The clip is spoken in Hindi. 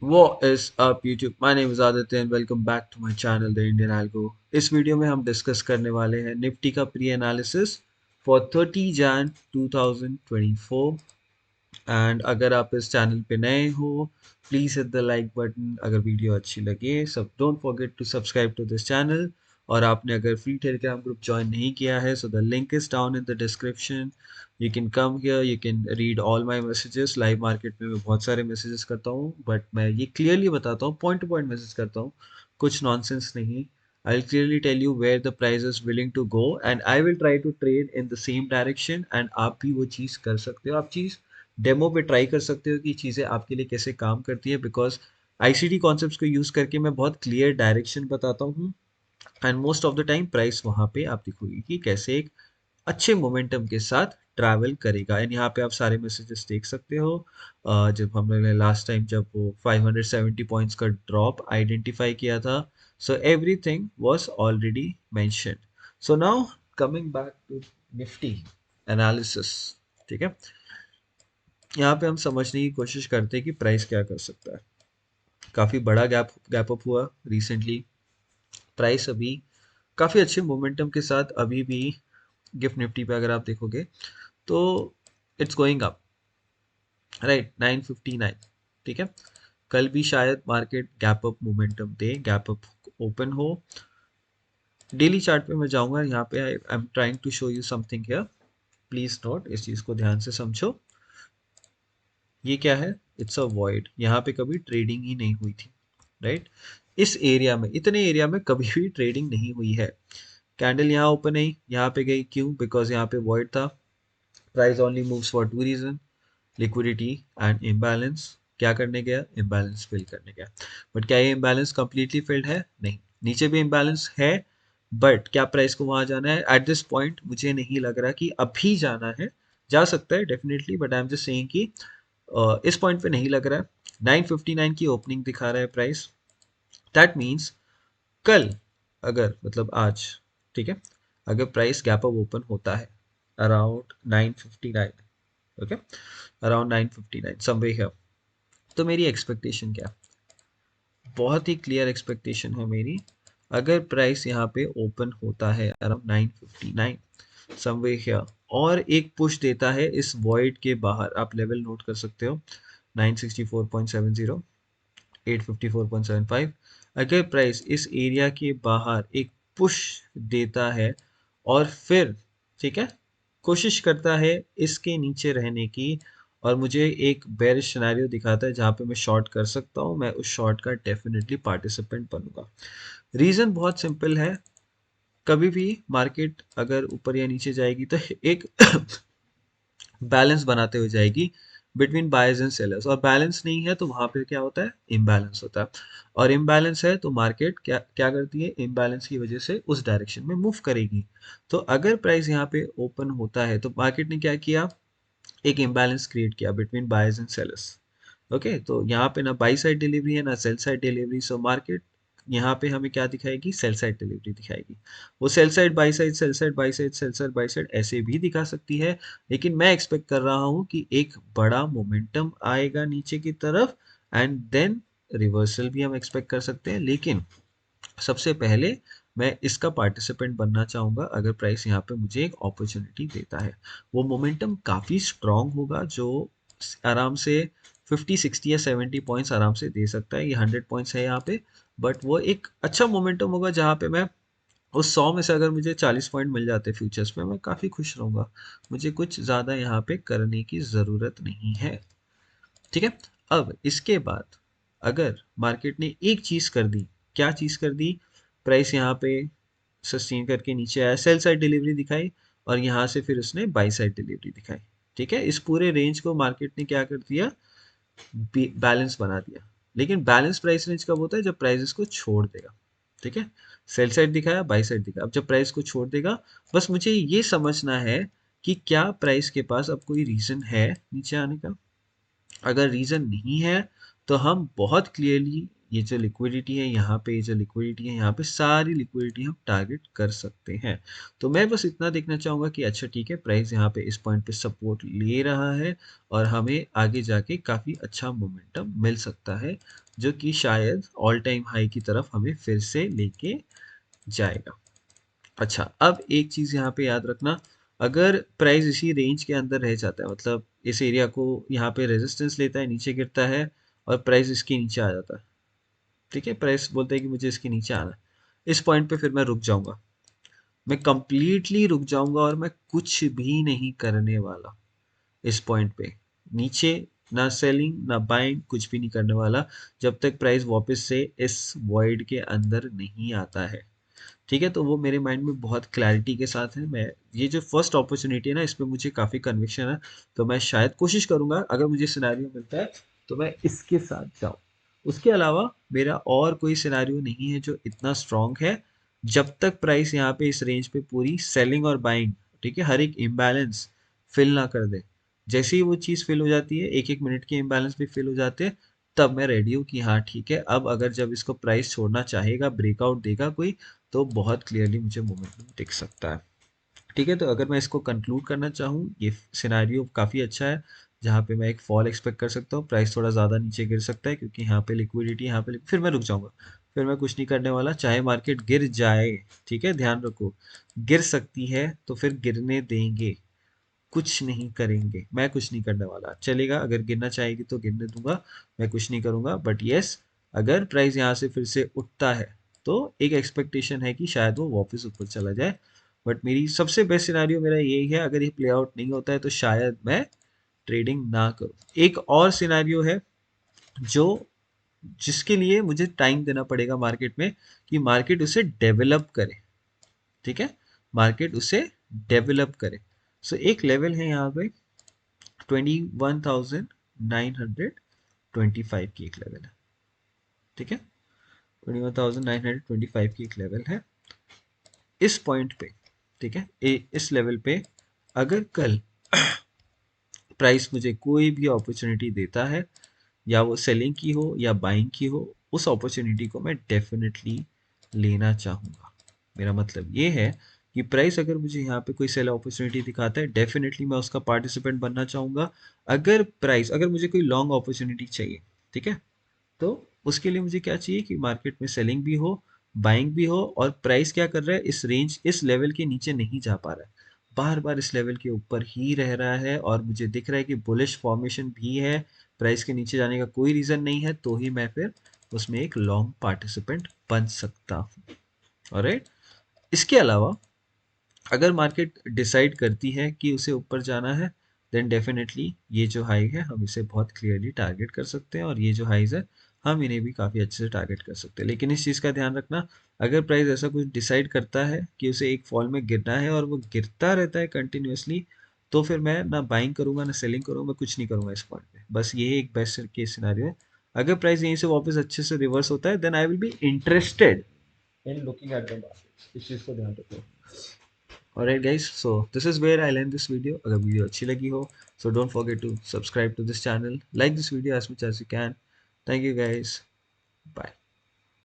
What is up YouTube? My name is Aditya and welcome back to my channel The Indian Algo। इस वीडियो में हम डिस्कस करने वाले हैं निफ्टी का pre analysis for 30 Jan 2024। And अगर आप इस चैनल पे नए हो please hit the like button. अगर वीडियो अच्छी लगे सब don't forget to subscribe to this channel. और आपने अगर फ्री टेलीग्राम ग्रुप ज्वाइन नहीं किया है so the link is down in the description. You can come here, you can read all my messages. Live market में मैं बहुत सारे मैसेजेस करता हूँ बट मैं ये क्लियरली बताता हूँ, पॉइंट टू पॉइंट मैसेज करता हूँ, कुछ नॉनसेंस नहीं। I'll clearly tell you where the price is willing to go and I will try to trade in the same direction and आप भी वो चीज़ कर सकते हो। आप चीज़ डेमो पे ट्राई कर सकते हो कि चीज़ें आपके लिए कैसे काम करती है, बिकॉज आईसीटी कॉन्सेप्ट्स को यूज़ करके मैं बहुत क्लियर डायरेक्शन बताता हूँ and most of the time price वहाँ पे आप दिखोगी कि कैसे एक अच्छे मोमेंटम के साथ ट्रैवल करेगा। एंड यहाँ पे आप सारे मैसेजेस देख सकते हो। जब हम लोग ने लास्ट टाइम जब वो 570 पॉइंट्स का ड्रॉप आइडेंटिफाई किया था, so everything was already mentioned. So now coming back to Nifty analysis. ठीक है, यहाँ पे हम समझने की कोशिश करते हैं कि प्राइस क्या कर सकता है। काफ़ी बड़ा गैप अप हुआ रिसेंटली। प्राइस अभी काफ़ी अच्छे मोमेंटम के साथ अभी भी गिफ्ट निफ्टी पे अगर आप देखोगे तो इट्स गोइंग अप, राइट, 959। ठीक है, कल भी शायद मार्केट गैप अप मोमेंटम दे, गैप अप ओपन हो। डेली चार्ट पे मैं जाऊंगा, यहाँ पे I am trying to show you something here. Please note, इस चीज़ को ध्यान से समझो। ये क्या है? It's a void. यहाँ पे कभी ट्रेडिंग ही नहीं हुई थी, राइट। इस एरिया में, इतने एरिया में कभी भी ट्रेडिंग नहीं हुई है। कैंडल यहाँ ओपन नहीं, यहाँ पे गई, क्यों? बिकॉज यहाँ पे वॉइड था। Price only moves for two reason, liquidity and imbalance. क्या करने गया? इम्बैलेंस फिल करने गया। बट क्या ये इम्बैलेंस कंप्लीटली फिल्ड है? नहीं, नीचे भी इम्बैलेंस है। बट क्या प्राइस को वहां जाना है एट दिस पॉइंट? मुझे नहीं लग रहा कि अभी जाना है। जा सकता है definitely, but I am just saying कि इस पॉइंट पे नहीं लग रहा है। 959 की ओपनिंग दिखा रहा है प्राइस। दैट मीन्स कल, अगर मतलब आज, ठीक है, अगर प्राइस गैप अप ओपन होता है around 959, okay, around 959 somewhere here, तो मेरी एक्सपेक्टेशन क्या? बहुत ही क्लियर एक्सपेक्टेशन है मेरी। अगर प्राइस यहाँ पे ओपन होता है अराउंड 959 समवे हियर और एक पुश देता है इस वॉइड के बाहर, आप लेवल नोट कर सकते हो 964.70, 854.75। अगर प्राइस इस एरिया के बाहर एक पुश देता है और फिर, ठीक है, कोशिश करता है इसके नीचे रहने की और मुझे एक बेरिश सिनेरियो दिखाता है जहाँ पे मैं शॉर्ट कर सकता हूँ, मैं उस शॉर्ट का डेफिनेटली पार्टिसिपेंट बनूंगा। रीज़न बहुत सिंपल है। कभी भी मार्केट अगर ऊपर या नीचे जाएगी तो एक बैलेंस बनाते हुए जाएगी बिटवीन बायर्स एंड सेलर्स, और बैलेंस नहीं है तो वहां पे क्या होता है? इम्बैलेंस होता है। और इम्बैलेंस है तो मार्केट क्या क्या करती है? इम्बैलेंस की वजह से उस डायरेक्शन में मूव करेगी। तो अगर प्राइस यहाँ पे ओपन होता है तो मार्केट ने क्या किया? एक इम्बैलेंस क्रिएट किया between buyers and sellers. Okay, तो यहाँ पे ना बाई साइड डिलीवरी है ना sell side delivery, so market यहाँ पे हमें क्या दिखाएगी? सेल साइड डिलीवरी दिखाएगी। वो sell side by side, sell side by side, sell side by side ऐसे भी दिखा सकती है। लेकिन मैं एक्सपेक्ट कर रहा हूँ कि एक बड़ा मोमेंटम आएगा नीचे की तरफ एंड देन रिवर्सल भी हम एक्सपेक्ट कर सकते हैं। लेकिन सबसे पहले मैं इसका पार्टिसिपेंट बनना चाहूँगा अगर प्राइस यहाँ पे मुझे एक अपॉर्चुनिटी देता है। वो मोमेंटम काफ़ी स्ट्रांग होगा जो आराम से 50 60 या 70 पॉइंट्स आराम से दे सकता है। ये 100 पॉइंट्स है यहाँ पे, बट वो एक अच्छा मोमेंटम होगा जहाँ पे मैं उस 100 में से अगर मुझे 40 पॉइंट मिल जाते फ्यूचर्स पे, मैं काफ़ी खुश रहूँगा। मुझे कुछ ज़्यादा यहाँ पे करने की ज़रूरत नहीं है। ठीक है, अब इसके बाद अगर मार्केट ने एक चीज़ कर दी, क्या चीज़ कर दी? प्राइस यहाँ पे सस्टेन करके नीचे आया, सेल साइड डिलीवरी दिखाई और यहाँ से फिर उसने बाई साइड डिलीवरी दिखाई। ठीक है, इस पूरे रेंज को मार्केट ने क्या कर दिया? बैलेंस बना दिया। लेकिन बैलेंस प्राइस रेंज कब होता है? जब प्राइस इसको छोड़ देगा। ठीक है, सेल साइड दिखाया, बाई साइड दिखाया, अब जब प्राइस को छोड़ देगा, बस मुझे ये समझना है कि क्या प्राइस के पास अब कोई रीजन है नीचे आने का। अगर रीजन नहीं है तो हम बहुत क्लियरली ये जो लिक्विडिटी है यहाँ पे, ये जो लिक्विडिटी है यहाँ पे, सारी लिक्विडिटी हम टारगेट कर सकते हैं। तो मैं बस इतना देखना चाहूँगा कि अच्छा ठीक है, प्राइस यहाँ पे इस पॉइंट पे सपोर्ट ले रहा है और हमें आगे जाके काफ़ी अच्छा मोमेंटम मिल सकता है, जो कि शायद ऑल टाइम हाई की तरफ हमें फिर से लेके जाएगा। अच्छा, अब एक चीज़ यहाँ पे याद रखना, अगर प्राइस इसी रेंज के अंदर रह जाता है, मतलब इस एरिया को यहाँ पे रेजिस्टेंस लेता है, नीचे गिरता है और प्राइस इसके नीचे आ जाता है, ठीक है, प्राइस बोलता है कि मुझे इसके नीचे आना है, इस पॉइंट पे फिर मैं रुक जाऊंगा, मैं कंप्लीटली रुक जाऊंगा और मैं कुछ भी नहीं करने वाला इस पॉइंट पे, नीचे ना सेलिंग ना बाइंग, कुछ भी नहीं करने वाला जब तक प्राइस वापस से इस वॉइड के अंदर नहीं आता है। ठीक है, तो वो मेरे माइंड में बहुत क्लैरिटी के साथ है। मैं ये जो फर्स्ट अपॉर्चुनिटी है ना, इसमें मुझे काफ़ी कन्विक्शन है, तो मैं शायद कोशिश करूंगा अगर मुझे सिनेरियो मिलता है तो मैं इसके साथ जाऊं। उसके अलावा मेरा और कोई सिनेरियो नहीं है जो इतना स्ट्रांग है, जब तक प्राइस यहाँ पे इस रेंज पे पूरी सेलिंग और बाइंग, ठीक है, हर एक इम्बैलेंस फिल ना कर दे। जैसे ही वो चीज़ फिल हो जाती है, एक एक मिनट के इम्बैलेंस भी फिल हो जाते हैं, तब मैं रेडी हूँ कि हाँ ठीक है, अब अगर जब इसको प्राइस छोड़ना चाहेगा, ब्रेकआउट देगा कोई, तो बहुत क्लियरली मुझे मोमेंटम दिख सकता है। ठीक है, तो अगर मैं इसको कंक्लूड करना चाहूँ, ये सिनेरियो काफ़ी अच्छा है, जहाँ पे मैं एक फॉल एक्सपेक्ट कर सकता हूँ, प्राइस थोड़ा ज़्यादा नीचे गिर सकता है क्योंकि यहाँ पे लिक्विडिटी, यहाँ पे फिर मैं रुक जाऊँगा, फिर मैं कुछ नहीं करने वाला, चाहे मार्केट गिर जाए। ठीक है, ध्यान रखो, गिर सकती है तो फिर गिरने देंगे, कुछ नहीं करेंगे, मैं कुछ नहीं करने वाला, चलेगा, अगर गिरना चाहेगी तो गिरने दूंगा, मैं कुछ नहीं करूंगा। बट यस, अगर प्राइस यहाँ से फिर से उठता है तो एक एक्सपेक्टेशन है कि शायद वो वापस ऊपर चला जाए, बट मेरी सबसे बेस्ट सिनारियो मेरा यही है, अगर ये प्ले आउट नहीं होता है तो शायद मैं ट्रेडिंग ना करूं। एक और सिनारियो है जो, जिसके लिए मुझे टाइम देना पड़ेगा मार्केट में, कि मार्केट उसे डेवलप करे। ठीक है, मार्केट उसे डेवलप करे। सो एक लेवल है यहाँ पे 21,925 की एक लेवल है। ठीक है, 21,925 की एक लेवल है इस पॉइंट पे। ठीक है, इस लेवल पे अगर कल प्राइस मुझे कोई भी अपॉर्चुनिटी देता है, या वो सेलिंग की हो या बाइंग की हो, उस अपॉर्चुनिटी को मैं डेफिनेटली लेना चाहूँगा। मेरा मतलब ये है कि प्राइस अगर मुझे यहाँ पे कोई सेल अपॉर्चुनिटी दिखाता है, डेफिनेटली मैं उसका पार्टिसिपेंट बनना चाहूँगा। अगर प्राइस, अगर मुझे कोई लॉन्ग अपॉर्चुनिटी चाहिए, ठीक है, तो उसके लिए मुझे क्या चाहिए कि मार्केट में सेलिंग भी हो, बाइंग भी हो, और प्राइस क्या कर रहा है, इस रेंज, इस लेवल के नीचे नहीं जा पा रहा है, बार बार इस लेवल के ऊपर ही रह रहा है, और मुझे दिख रहा है कि बुलिश फॉर्मेशन भी है, प्राइस के नीचे जाने का कोई रीज़न नहीं है, तो ही मैं फिर उसमें एक लॉन्ग पार्टिसिपेंट बन सकता हूँ। ऑलराइट, इसके अलावा अगर मार्केट डिसाइड करती है कि उसे ऊपर जाना है, देन डेफिनेटली ये जो हाई है हम इसे बहुत क्लियरली टारगेट कर सकते हैं, और ये जो हाइज है हम इन्हें भी काफ़ी अच्छे से टारगेट कर सकते हैं। लेकिन इस चीज़ का ध्यान रखना, अगर प्राइस ऐसा कुछ डिसाइड करता है कि उसे एक फॉल में गिरना है और वो गिरता रहता है कंटिन्यूसली, तो फिर मैं ना बाइंग करूंगा ना सेलिंग करूंगा, मैं कुछ नहीं करूंगा इस पॉइंट पे। बस ये एक बेस्ट केस सिनारियो है। अगर प्राइस यहीं से वापस अच्छे से रिवर्स होता है, then I will be interested in looking at the market. इस चीज़ को ध्यान रखो। Alright guys, so this is where I'll end this video. अगर वीडियो अच्छी लगी हो, so don't forget to subscribe to this channel, like this video as much as you can. Thank you guys. Bye.